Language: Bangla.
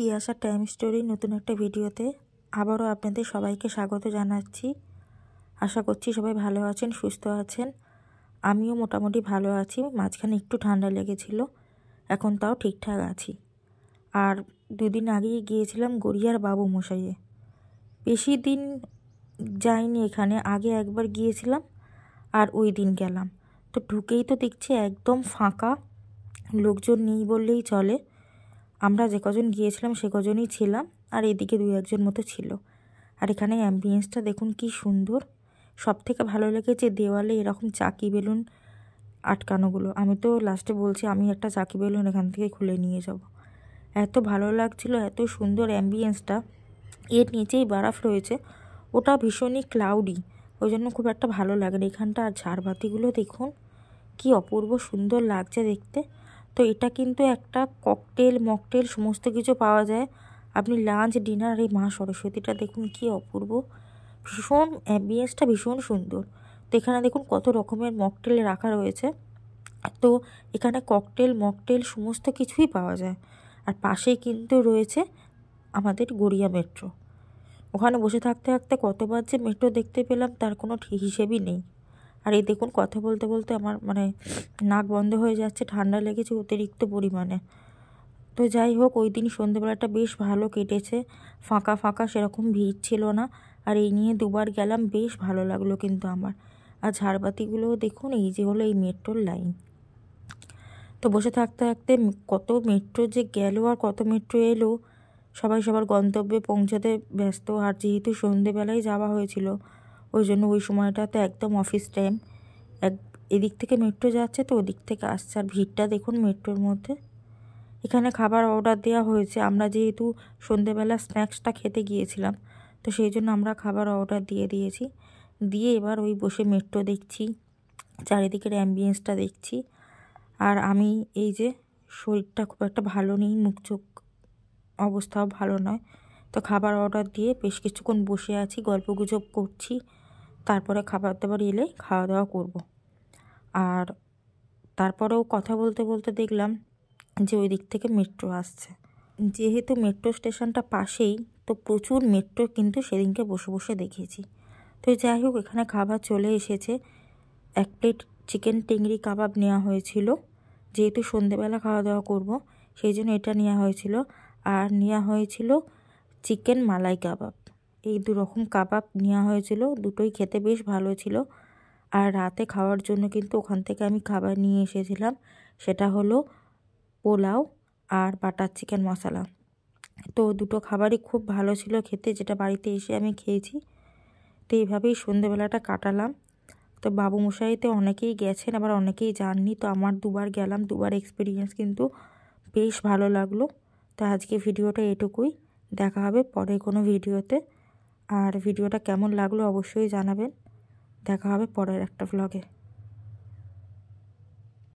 তিয়াশা টাইম স্টোরি নতুন একটা ভিডিওতে আবারও আপনাদের সবাইকে স্বাগত জানাচ্ছি। আশা করছি সবাই ভালো আছেন, সুস্থ আছেন। আমিও মোটামুটি ভালো আছি। মাঝখানে একটু ঠান্ডা লেগেছিল, এখন তাও ঠিকঠাক আছি। আর দুদিন আগেই গিয়েছিলাম গড়িয়ার বাবু মশাইয়ে। বেশি দিন যাইনি এখানে, আগে একবার গিয়েছিলাম আর ওই দিন গেলাম। তো ঢুকেই তো দেখছি একদম ফাঁকা, লোকজন নেই বললেই চলে। আমরা যে কজন গিয়েছিলাম সে কজনই ছিলাম, আর এদিকে 2-1 মতো ছিল। আর এখানে অ্যাম্বিয়েন্সটা দেখুন কি সুন্দর। সব থেকে ভালো লেগেছে দেওয়ালে এরকম চাকি বেলুন আটকানোগুলো। আমি তো লাস্টে বলছি আমি একটা চাকি বেলুন এখান থেকে খুলে নিয়ে যাব। এত ভালো লাগছিল, এত সুন্দর অ্যাম্বিয়েন্সটা। এর নিচেই বরফ রয়েছে, ওটা ভীষণই ক্লাউডি, ওই জন্য খুব একটা ভালো লাগে না এখানটা। আর ঝাড়বাতিগুলো দেখুন কি অপূর্ব সুন্দর লাগছে দেখতে। তো এটা কিন্তু একটা ককটেল মকটেল সমস্ত কিছু পাওয়া যায়। আপনি লাঞ্চ ডিনার, এই মা সরস্বতীটা দেখুন কি অপূর্ব, ভীষণ অ্যাম্বিয়েন্সটা ভীষণ সুন্দর। তো এখানে দেখুন কত রকমের মকটেল রাখা রয়েছে। তো এখানে ককটেল মকটেল সমস্ত কিছুই পাওয়া যায়। আর পাশেই কিন্তু রয়েছে আমাদের গড়িয়া মেট্রো। ওখানে বসে থাকতে থাকতে কতবার যে মেট্রো দেখতে পেলাম তার কোনো হিসেবই নেই। আর এই দেখুন কথা বলতে বলতে আমার নাক বন্ধ হয়ে যাচ্ছে, ঠান্ডা লেগেছে অতিরিক্ত পরিমাণে। তো যাই হোক, ওই দিন সন্ধ্যেবেলাটা বেশ ভালো কেটেছে, ফাঁকা ফাঁকা, সেরকম ভিড় ছিল না। আর এই নিয়ে 2বার গেলাম, বেশ ভালো লাগলো কিন্তু আমার। আর ঝাড়বাতিগুলোও দেখুন, এই যে হলো এই মেট্রোর লাইন। তো বসে থাকতে থাকতে কত মেট্রো যে গেল আর কত মেট্রো এলো, সবাই সবার গন্তব্যে পৌঁছাতে ব্যস্ত। আর যেহেতু সন্ধ্যেবেলায় যাওয়া হয়েছিল, ওই জন্য ওই সময়টাতে একদম অফিস টাইম। এদিক থেকে মেট্রো যাচ্ছে তো ওদিক থেকে আসছে। আর ভিড়টা দেখুন মেট্রোর মধ্যে। এখানে খাবার অর্ডার দেওয়া হয়েছে। আমরা যেহেতু সন্ধ্যেবেলা স্ন্যাক্সটা খেতে গিয়েছিলাম, তো সেই জন্য আমরা খাবার অর্ডার দিয়ে দিয়েছি। দিয়ে এবার ওই বসে মেট্রো দেখছি, চারিদিকের অ্যাম্বিয়েন্সটা দেখছি। আর আমি এই যে শরীরটা খুব একটা ভালো নেই, মুখ চোখ অবস্থাও ভালো নয়। তো খাবার অর্ডার দিয়ে বেশ কিছুক্ষণ বসে আছি, গল্পগুজব করছি। তারপরে খাবার দাবার এলে খাওয়া দাওয়া করব। আর তারপরেও কথা বলতে বলতে দেখলাম যে ওই দিক থেকে মেট্রো আসছে। যেহেতু মেট্রো স্টেশনটা পাশেই, তো প্রচুর মেট্রো কিন্তু সেদিনকে বসে বসে দেখেছি। তো যাই হোক, এখানে খাবার চলে এসেছে। 1 প্লেট চিকেন টেংরি কাবাব নেওয়া হয়েছিল, যেহেতু সন্ধেবেলা খাওয়া দাওয়া করব সেই জন্য এটা নেওয়া হয়েছিল। আর নেওয়া হয়েছিল চিকেন মালাই কাবাব। এই 2 রকম কাবাব নেওয়া হয়েছিল, দুটোই খেতে বেশ ভালো ছিল। আর রাতে খাওয়ার জন্য কিন্তু ওখান থেকে আমি খাবার নিয়ে এসেছিলাম, সেটা হলো পোলাও আর বাটার চিকেন মশলা। তো দুটো খাবারই খুব ভালো ছিল খেতে, যেটা বাড়িতে এসে আমি খেয়েছি। তো এইভাবেই সন্ধেবেলাটা কাটালাম। তো বাবু মশাইতে অনেকেই গেছেন, আবার অনেকেই যাননি। তো আমার 2বার গেলাম, 2বার এক্সপিরিয়েন্স কিন্তু বেশ ভালো লাগলো। তো আজকে ভিডিওটা এটুকুই, দেখা হবে পরে কোনো ভিডিওতে। আর ভিডিওটা কেমন লাগলো অবশ্যই জানাবেন। দেখা হবে পরের একটা ভ্লগে।